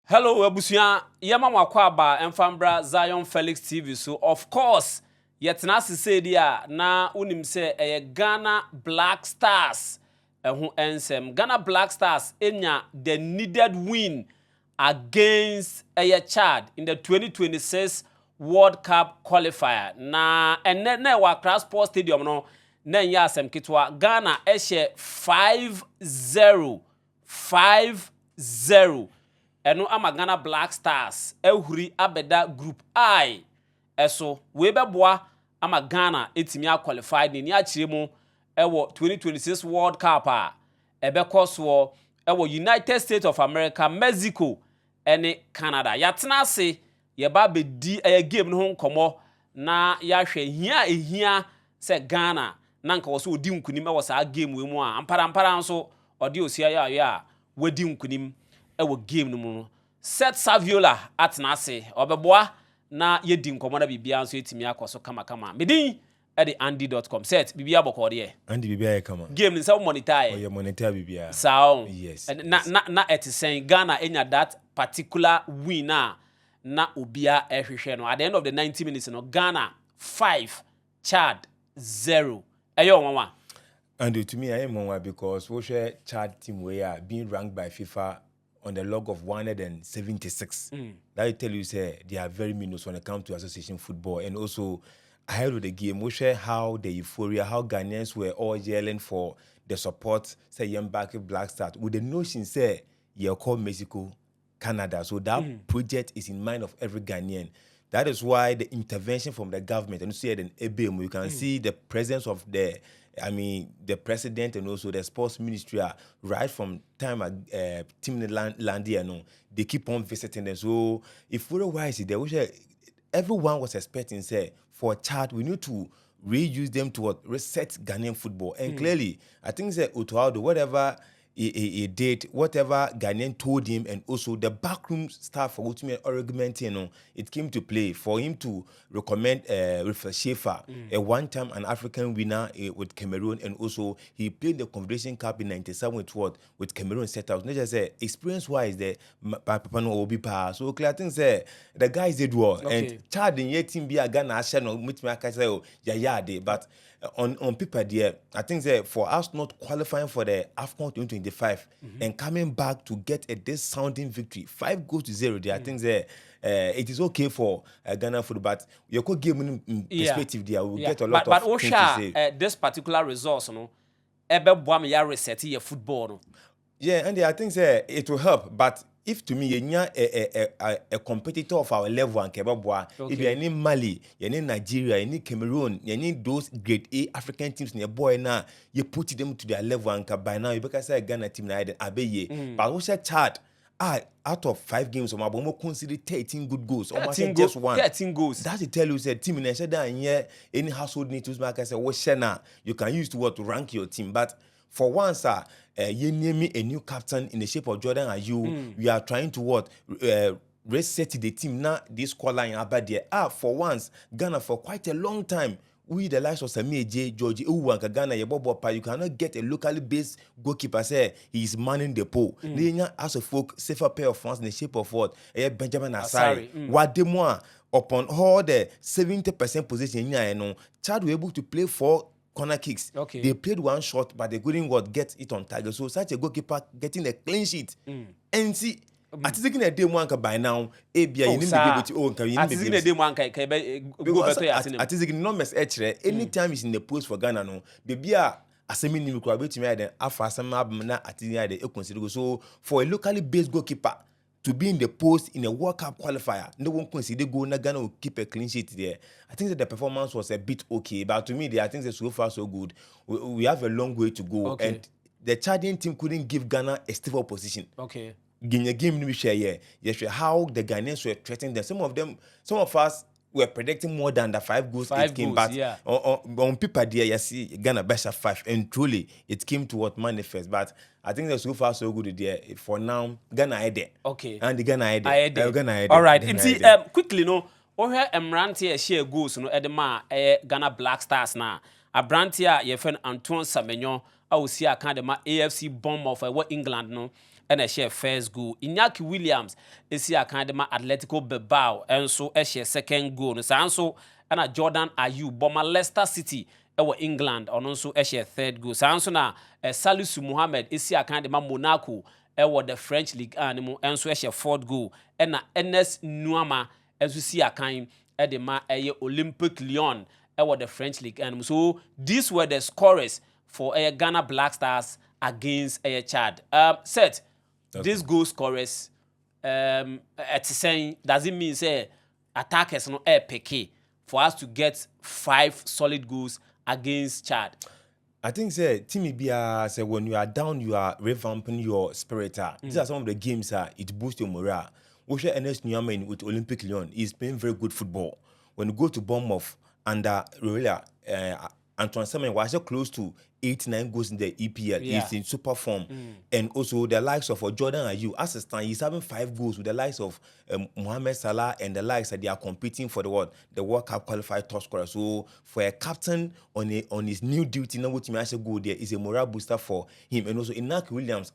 Hello, Abusia. Yama Makwaba and Fambra Zionfelix TV. So, of course, yet Nasi said ya na unim se a Ghana Black Stars. Who ensem Ghana Black Stars enya the needed win against a Chad in the 2026 World Cup qualifier. Na ene wa Accra Sports Stadium no na nya asem kitwa Ghana ehye 5-0 eno ama Ghana Black Stars ehuri abeda group I eso we beboa ama Ghana etimi a qualified ni akire mu ewo 2026 World Cup a ebekoso ewo United States of America, Mexico ene Canada. Yatena ase ye ba bedi game no nkomo na ya hwe ehia se Ghana na nka wo so odi nkunim ewo sa game we mu a ampara nso odi osia ya wadi nkunim ewo game no mu. Set Saviola atnase obeboa na yedi nkomo na bibia nso etimi akoso kama medin e de andy.com set bibia bokode ye Andy bibia kama game nsa monitor ye monitor bibia sao yes na etisen Ghana enya that particular winner na obia ehwehwe no at the end of the 90 minutes no Ghana 5 Chad 0 eyo nwa. And to me I am one because we share Chad team we are being ranked by FIFA on the log of 176. That will tell you say they are very minus when it comes to association football. And also ahead of the game, we share how the euphoria, how Ghanaians were all yelling for the support, say young back Black Stars, with the notion say you call Mexico, Canada. So that project is in mind of every Ghanaian. That is why the intervention from the government, and you see it in EBM, you can see the presence of the president and also the sports ministry are right from time team land here, they keep on visiting them. So if we're wise, everyone was expecting say for Chad we need to reuse them to reset Ghanaian football. And clearly, I think that Otuado, whatever he did, whatever Ghanaian told him, and also the backroom staff for ultimate argument, it came to play for him to recommend Rafael Schaefer, a one-time an African winner with Cameroon, and also he played the Confederation Cup in '97 with Cameroon setups. Not just say experience-wise, the Papa no Obi Pa. So clear things say the guys did well, and Chad in your team be a Ghana channel, which me I say but. On paper there, I think that for us not qualifying for the AFCON 2025 and coming back to get a this sounding victory, 5-0 there, I think that it is okay for Ghana football, but you could give me perspective there. We'll get a lot of things to say. This particular resource, ebe boam ya reset your football. Yeah, and I think that it will help, but if to me you're a competitor of our level and Kebabwa, if you're in Mali, you're in Nigeria, you're in Cameroon, you're in those grade A African teams near boy now, you put them to their level and by now you because say Ghana team na Abeye. But what's that Chad? Out of 5 games, Omabomo consider 13 good goals. Almost just one. 13 goals. That's to tell you, said team in here, any household need to make say what share you can use to rank your team. But for once, you name me a new captain in the shape of Jordan and you. We are trying to reset the team now. This scoreline about there. For once, Ghana for quite a long time. We the likes of Samir J, George Uwanka, Ghana, you cannot get a locally based goalkeeper say he is manning the pole. As a folk, safer pair of fans in the shape of what? Benjamin Asari. What the more upon all the 70% position, Chad were able to play 4 corner kicks. They played one shot, but they couldn't get it on target. So such a goalkeeper getting a clean sheet. And see, at taking a day one by now, anytime is in the post for Ghana, no, baby assuming you could be made after some consider so for a locally based goalkeeper to be in the post in a World Cup qualifier, no one consider Ghana will keep a clean sheet there. I think that the performance was a bit okay, but to me, I think that so far so good. We have a long way to go, and the Chadian team couldn't give Ghana a stable position. Game we share yes, how the Ghanaians were threatening them. Some of us were predicting more than the 5 goals it came, but on paper there, you see Ghana best at 5, and truly it came to what manifest. But I think that so far so good there. For now, Ghana are there. And the Ghana are there. All right. Quickly, no. Ohe Emranti share goals no edema Ghana Black Stars na. Abrantia ye fen Antoine Samenyon a osi akadema AFC bomb of England no. and a share first goal. Iñaki Williams esi akandema Atletico Bilbao enso a share second goal. No sanso and Jordan Ayew Boma Leicester City ewo England ono nso a share third goal. Sanso na Salisu Mohammed esi akandema Monaco ewo the French League animu enso a share fourth goal. And Ernest Nuama enso si akan edema Olympic Lyon ewo the French League animu. So these were the scorers for Ghana Black Stars against Chad. Seth, these goal scorers, saying, does it mean say attackers no picky for us to get 5 solid goals against Chad? I think say Timmy Bia say when you are down, you are revamping your spirit. These are some of the games it boosts your morale. We share Ernest Nuama with Olympic Lyon. He's playing very good football. When you go to Bournemouth under Antoine Semen was close to 8-9 goals in the EPL. He's in super form. And also the likes of Jordan Ayew, as a stand, he's having 5 goals with the likes of Mohamed Salah and the likes that they are competing for the World Cup qualified top scorer. So for a captain on his new duty, now what you actually go there is a morale booster for him. And also Iñaki Williams,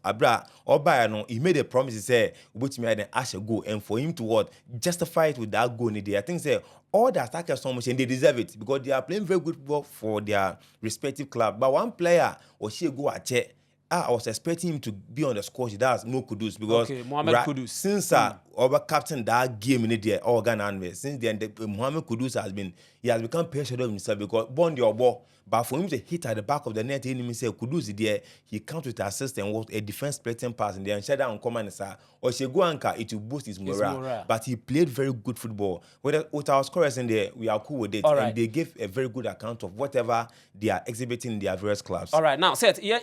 he made a promise. He said, "What you actually go," and for him to justify it with that goal in there. I think say all the attackers so much and they deserve it because they are playing very good football for their respective club. But one player or she go at check. I was expecting him to be on the score. That's Mo Kudus because Mohamed Kudus. Since our captain that game in the organ and since then Mohamed Kudus has become patient of himself because born your ball. But for him to hit at the back of the net, he himself Kudus there, he comes with assist and was a defense splitting pass and then shut down command or she go anchor it will boost his morale. But he played very good football. With our scorers in there, we are cool with it. And they gave a very good account of whatever they are exhibiting in their various clubs. All right, now Seth, you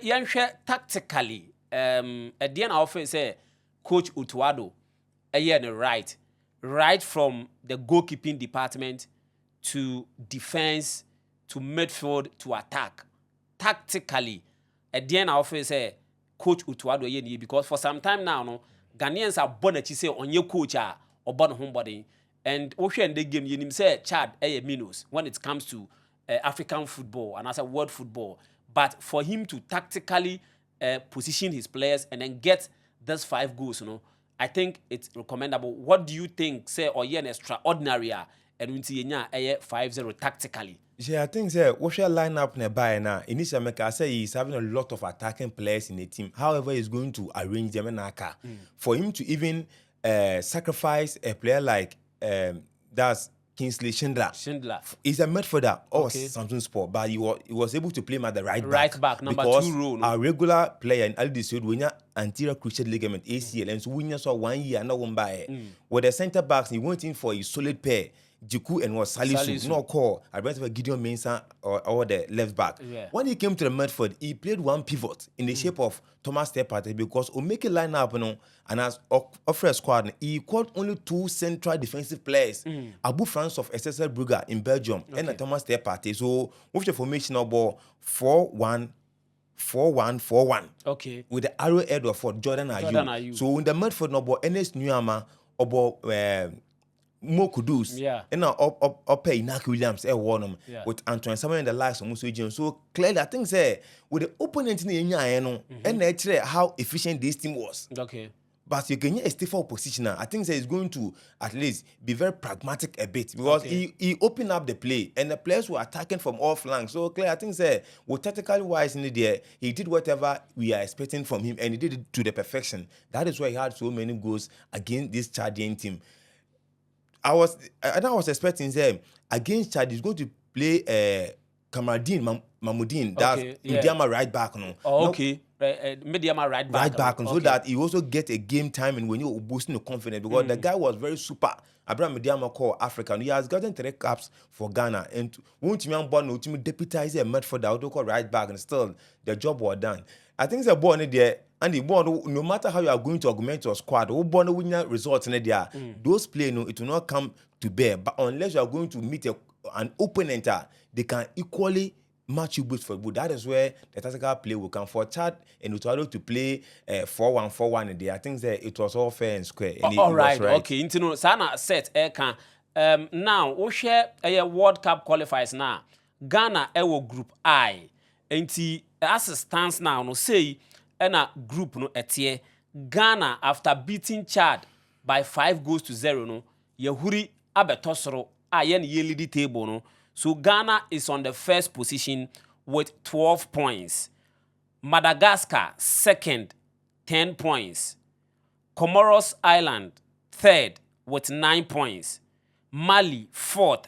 tactically at the end of it say Coach Utuado right from the goalkeeping department to defense to midfield to attack. Tactically, at the end of it say Coach Utuado because for some time now, no Ghanaians are born at say on your coach or born homebody. And in the game, you say Chad minus when it comes to African football and as a world football. But for him to tactically position his players and then get those 5 goals, I think it's recommendable. What do you think, say, or an extraordinary and we see 5-0 tactically? Yeah, I think what's your lineup nearby now? Initially, I say he's having a lot of attacking players in the team. However, he's going to arrange them in for him to even sacrifice a player like that's Kingsley Schindler. He's a midfielder or Samsung Sport, but he was able to play him at the right back, number 2 role. Our regular player in Aldisud when you anterior cruciate ligament ACL, and so when you saw 1 year and no one by with the centre backs, he went in for a solid pair. Jiku and was Salisu, no call. I remember Gideon Mensah or the left back. When he came to the midfield, he played one pivot in the shape of Thomas Tepate because Omeke lineup, and as offer a squad, he called only 2 central defensive players. Abu France of SSL Brugge in Belgium and Thomas Tepate. So with the formation of 4-1. 4-1-4-1. Okay. With the arrow head of Jordan Ayew. So in the midfield, no Ernest Nuama or Mo Kudus, and now up Iñaki Williams, with Antoine Semen and the likes of Musu Jim. So clearly, I think with the opponent in the and actually how efficient this team was. Okay. But you can get a stiffer opposition. I think it's going to at least be very pragmatic a bit because he opened up the play and the players were attacking from all flanks. So clearly, I think with tactically wise in the day, he did whatever we are expecting from him and he did it to the perfection. That is why he had so many goals against this Chadian team. I was expecting against Chad he's going to play Kamaradine Mahmoudine, that's Mediama right back now. Mediama right back. So that he also get a game time and when you're boosting the confidence because the guy was very super. Abraham Mediama called African. He has gotten 3 caps for Ghana and won't you deputize a midfielder call right back and still the job was done. I think it's born there. And the ball, no matter how you are going to augment your squad, who winning results in there, those players, it will not come to bear. But unless you are going to meet an opponent, they can equally match you with football. That is where the tactical play will come for Chad and Utuado to play 4-1-4-1 in there. I think that it was all fair and square. And all right. Okay. Intino sana set now we share a World Cup qualifiers now. Ghana Group I. And as it stands now, no say. And a group no etie Ghana, after beating Chad by 5-0, no, yehuri abetosoro ayen ye lead table, no. So Ghana is on the first position with 12 points. Madagascar second, 10 points. Comoros Island third with 9 points. Mali fourth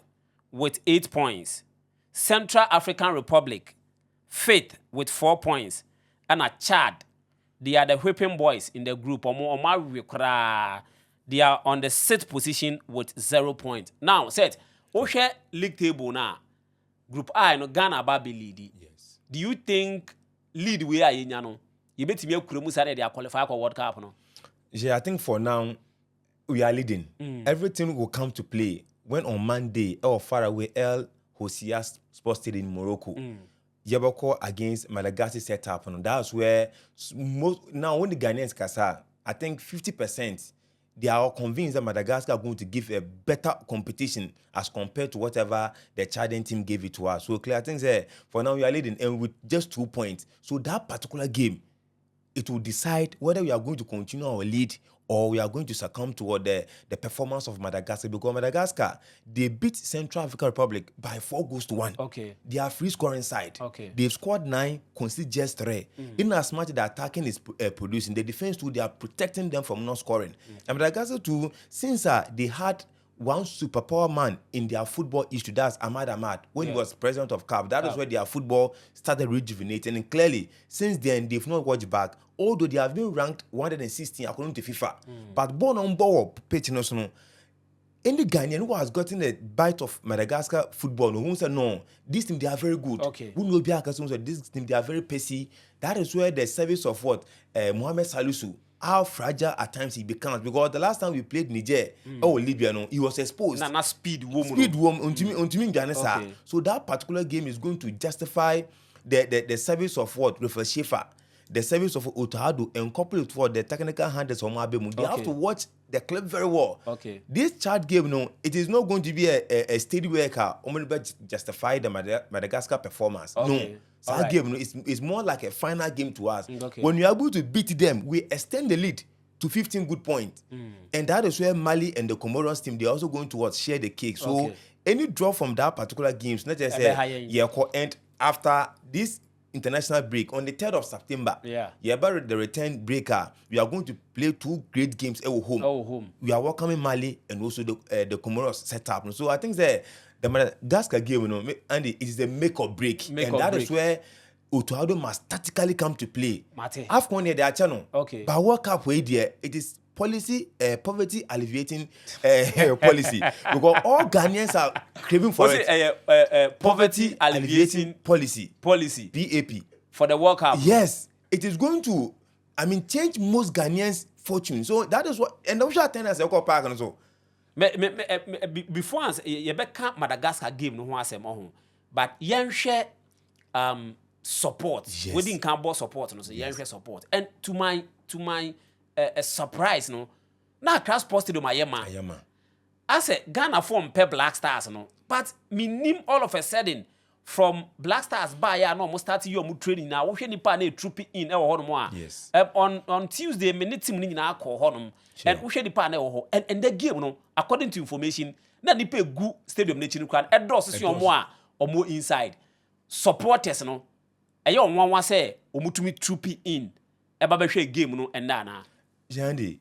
with 8 points. Central African Republic fifth with 4 points. And Chad, they are the whipping boys in the group. They are on the 6th position with 0 points. Now, set, Oshe league table now. Group I, no Ghana Babi lead. Yes. Do you think lead we are in Yano? You bet me they are qualified for World Cup, no? Yeah, I think for now we are leading. Everything will come to play when on Monday or far away El Hosia Sports Stadium in Morocco. Yabako against Madagascar setup. And that's where most now when the Ghanaians kasa, I think 50% they are convinced that Madagascar are going to give a better competition as compared to whatever the Chadian team gave it to us. So clear things there. For now we are leading and with just 2 points. So that particular game, it will decide whether we are going to continue our lead or we are going to succumb to the performance of Madagascar. Because Madagascar, they beat Central African Republic by 4-1. Okay. They are free scoring side. Okay. They've scored 9, conceded just 3. In as much the attacking is producing, the defense too, they are protecting them from not scoring. And Madagascar too, since they had one superpower man in their football history, that's Ahmad when he was president of CAF. That is where their football started rejuvenating. And clearly, since then, they've not watched back, although they have been ranked 116 according to FIFA. But born on board pitch, any Ghanaian who has gotten a bite of Madagascar football, who said, no, this team, they are very good. Okay. Who know this team, they are very pacey. That is where the service of Mohamed Salisu, how fragile at times he becomes. Because the last time we played Niger or Libya, no, he was exposed. Na speed woman. Speed woman, okay. So that particular game is going to justify the service of Rafael Schaefer, the service of Otahado, and couple it for the technical handles of Mabemu. They have to watch the clip very well. Okay. This Chad game, no, it is not going to be a steady worker only justify the Madagascar performance. Okay. No. That game, no, it's more like a final game to us. Okay. When we are able to beat them, we extend the lead to 15 good points. And that is where Mali and the Comoros team, they're also going to share the cake. So any draw from that particular game, not just and after this international break on the 3rd of September, about the return breaker, we are going to play 2 great games at home. We are welcoming Mali and also the Comoros setup. So I think that the Madagascar game, Andy, it is a make or break. Is where Otuado must tactically come to play. AFCON they are channel. Okay. But World Cup way there, it is poverty alleviating policy. Because all Ghanaians are craving for poverty alleviating policy. PAP. For the World Cup. Yes. It is going to, change most Ghanaians' fortune. So that is what, and I'm sure tenants are park and so. Before us, you can't Madagascar game no one say more, but yen share support. Yes. We didn't can't support no, so yen share support. And to my surprise, no, now class posted my yema. I said Ghana form per Black Stars, no, but me name all of a sudden from Black Stars by no almost starting your training now. We any pa na troop in our home. Yes. On Tuesday, me team ni na call honum. And we share the pa na ho. And the game no, according to information, na ni pe gu stadium na chinu kwan. Edo so or more inside. Supporters no. Eyo one say omutumi troop in. Eba be hwe game no and na. Jandy,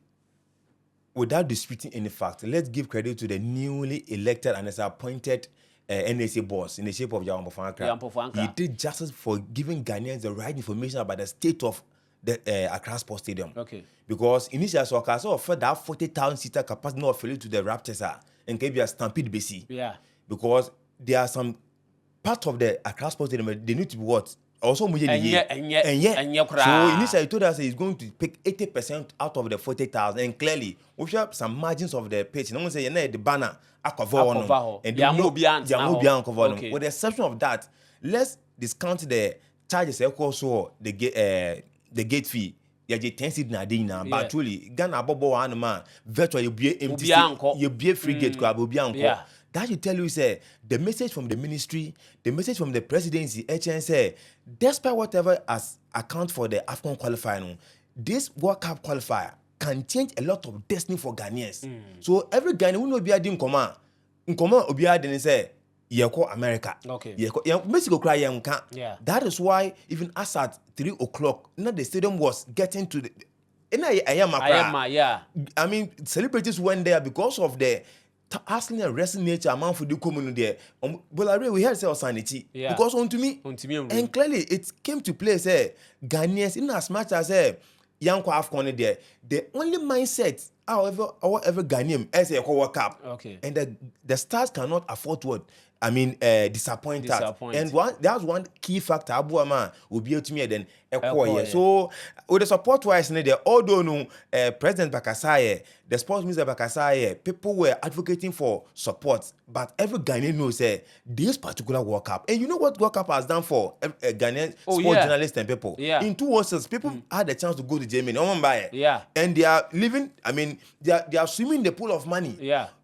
without disputing any fact, let's give credit to the newly elected and as appointed NSA boss in the shape of Zionfelix. He did justice for giving Ghanaians the right information about the state of the Accra Sports Stadium. Okay. Because initially, so I offered that 40,000 seater capacity not affiliated to the Raptors and can be a stampede BC. Yeah. Because there are some part of the Accra Sports Stadium they need to be what. Also, so initially he told us he's going to pick 80% out of the 40,000, and clearly we have some margins of the pitch. No one say the banner and with the exception of that, let's discount the charges also the gate fee. Yeah, the 10 seat na but truly Ghana bobo one man virtually you be empty you be free gate club will be anko. That should tell you, say, the message from the ministry, the message from the presidency, HN say, despite whatever as account for the AFCON qualifying, this World Cup qualifier can change a lot of destiny for Ghanaians. So every Ghanaian will not be adding command. In command, Obia didn't say, Yeko America. Okay. Mexico cry yanka. Yeah. That is why even as at 3 o'clock, the stadium was getting to the. Yeah. I mean, celebrities went there because of the hustling and wrestling nature among for the community there. But we had say sanity because to me, and clearly it came to play. Say Ghanaians, in as much as young AFCON there, the only mindset, however Ghanaian as a World Cup, and the stars cannot afford what. I mean, disappoint. And that's one key factor. Abuama will be able to me then So with the support wise, although no President Bakasaye, the sports minister Bakasaye, people were advocating for support, but every Ghanaian knows this particular World Cup. And you know what World Cup has done for Ghanaian sports journalists and people? In 2 years, people had the chance to go to Germany. And they are living, I mean, they are swimming in the pool of money.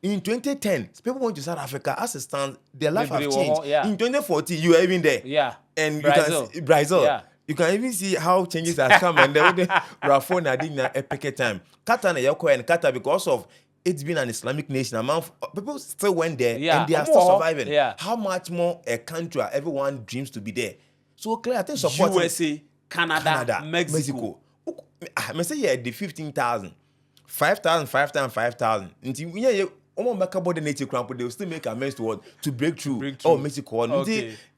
In 2010, people went to South Africa. As it stands, their life has changed. In 2014, you are even there. And Brazil. You can see Brazil. You can even see how changes have come. And then Rafon Adina epic time. Qatar and Qatar, because of it's been an Islamic nation, among people still went there and they are still surviving. How much more a country everyone dreams to be there? So clear, I think support USA, Canada, Mexico. I say the 15,000, 5,000, 5,000, 5,000. Until they will still make amends to break through. Oh, Mexico.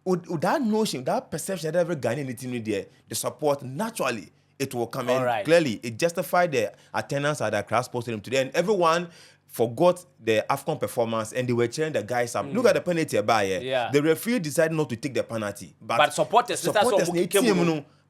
With that notion, that perception that every Ghanaian there, the support naturally it will come in. Clearly, it justified the attendance at the Accra Sports Stadium today, and everyone forgot the AFCON performance and they were cheering the guys up. Look at the penalty by the referee decided not to take the penalty, but supporters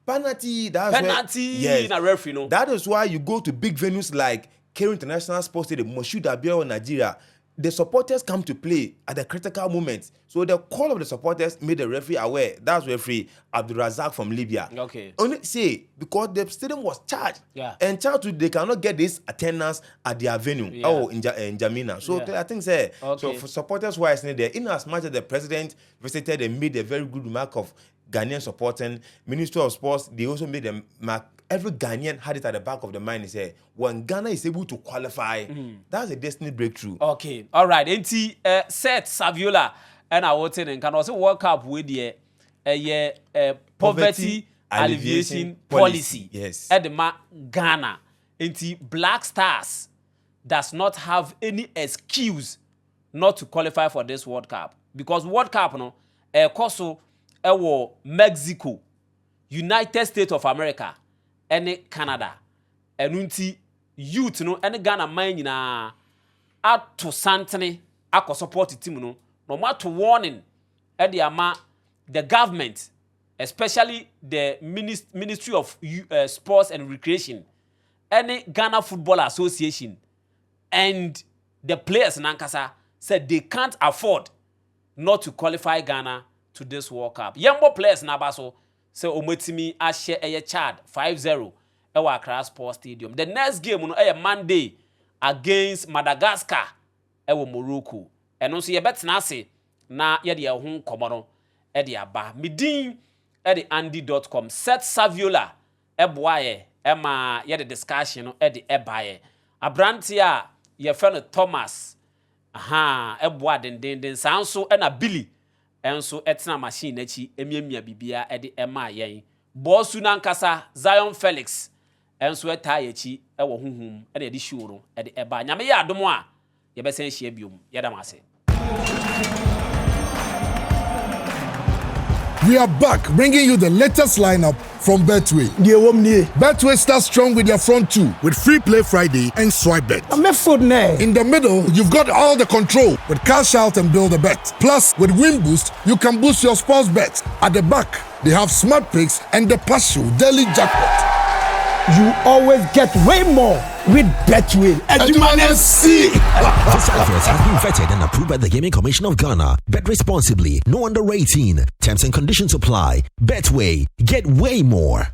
penalty. That's in a referee. No, that is why you go to big venues like Cairo International Sports Stadium, Moshood Abiyawa, Nigeria. The supporters come to play at the critical moments. So the call of the supporters made the referee aware. That's referee Abdul Razak from Libya. Only say because the stadium was charged. And charged, they cannot get this attendance at their venue. In Jamina. So I think so for supporters wise there, in as much as the president visited and made a very good remark of Ghanaian supporting, Ministry of Sports, they also made a mark. Every Ghanaian had it at the back of the mind. He said, when Ghana is able to qualify, that's a destiny breakthrough. Okay, all right. Enti set Saviola and I was saying, can also work up with the poverty alleviation policy. Yes. At the Ghana. Enti Black Stars does not have any excuse not to qualify for this World Cup because World Cup no koso Mexico, United States of America. Any Canada, and youth no, any Ghana man na out to Santini, I support the team no matter warning, the government, especially the Ministry of Sports and Recreation, any Ghana Football Association, and the players in Ankasa said they can't afford not to qualify Ghana to this World Cup. Yambo players na baso. So Omotimi a share a Chad 5-0 ewa Accra Sports Stadium. The next game Monday against Madagascar ewa Morocco. And also ye bet na se na ye de ho komono e de aba. Midin e de andy.com set Saviola eboaye ma ye de discussion e de ebaye. Abranti a ye friend Thomas eboa den sanso e na Billy. Enso etna machine echi emiemia bibia ede ema yen bosu nankasa Zionfelix enso eta echi ewo huhum ede de shiworo ede eba nyame ya adomo a ye besen hia biom yedamase. We are back bringing you the latest lineup from Betway. Betway starts strong with their front two with Free Play Friday and Swipe Bet. In the middle, you've got all the control with Cash Out and Build a Bet. Plus, with Win Boost, you can boost your sports bet. At the back, they have Smart Picks and the Partial Daily Jackpot. You always get way more with Betway. This adverts have been vetted and approved by the Gaming Commission of Ghana. Bet responsibly. No under 18. Terms and conditions apply. Betway. Get way more.